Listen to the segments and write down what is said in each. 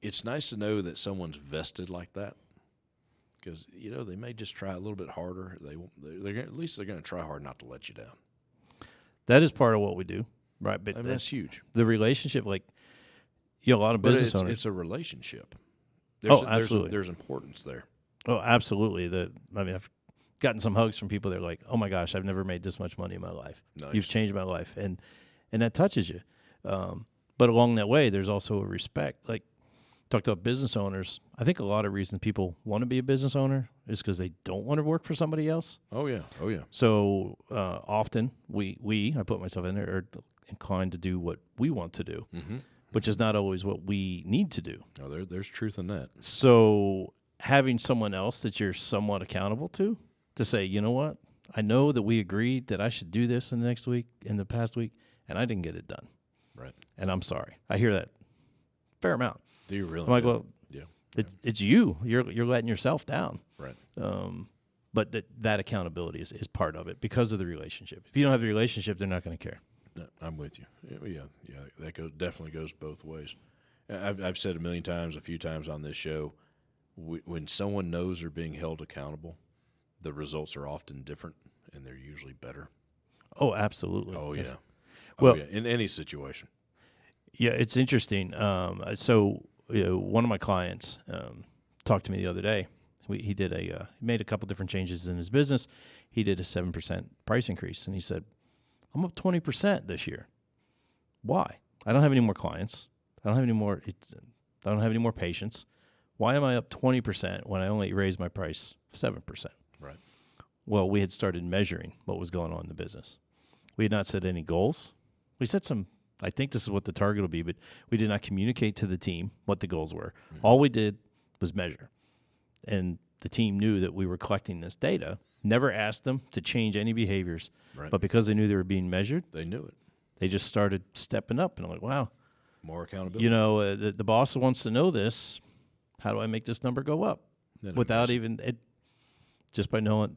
it's nice to know that someone's vested like that, because they may just try a little bit harder. At least they're going to try hard not to let you down. That is part of what we do, right? But that's huge. The relationship, like a lot of business owners. It's a relationship. Absolutely. There's importance there. Oh, absolutely. I've gotten some hugs from people that are like, "Oh my gosh, I've never made this much money in my life. Nice. You've changed my life," and that touches you. But along that way, there's also a respect. Like, talked about business owners. I think a lot of reasons people want to be a business owner is because they don't want to work for somebody else. Oh yeah. So often I put myself in there, are inclined to do what we want to do, which is not always what we need to do. Oh, there's truth in that. So having someone else that you're somewhat accountable to say, you know what, I know that we agreed that I should do this in the past week, and I didn't get it done. Right. And I'm sorry. I hear that fair amount. Do you really? I'm like, well, yeah. It's you. You're letting yourself down. Right. But that accountability is part of it because of the relationship. If you don't have a relationship, they're not going to care. No, I'm with you. Yeah. That definitely goes both ways. I've said a few times on this show, when someone knows they're being held accountable, the results are often different, and they're usually better. Oh, absolutely. Oh, yeah. Well, in any situation. Yeah, it's interesting. So one of my clients talked to me the other day. He made a couple different changes in his business. He did a 7% price increase, and he said, "I'm up 20% this year. Why? I don't have any more clients. I don't have any more patients. Why am I up 20% when I only raised my price 7%?" Right. Well, we had started measuring what was going on in the business. We had not set any goals. We set some. I think this is what the target will be, but we did not communicate to the team what the goals were. Mm-hmm. All we did was measure. And the team knew that we were collecting this data, never asked them to change any behaviors. Right. But because they knew they were being measured, they knew it. They just started stepping up. And I'm like, wow. More accountability. The boss wants to know this. How do I make this number go up? Without even it, just by knowing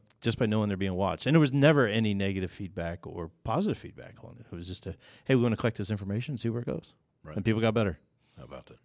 they're being watched. And there was never any negative feedback or positive feedback on it. It was just hey, we want to collect this information and see where it goes. Right. And people got better. How about that?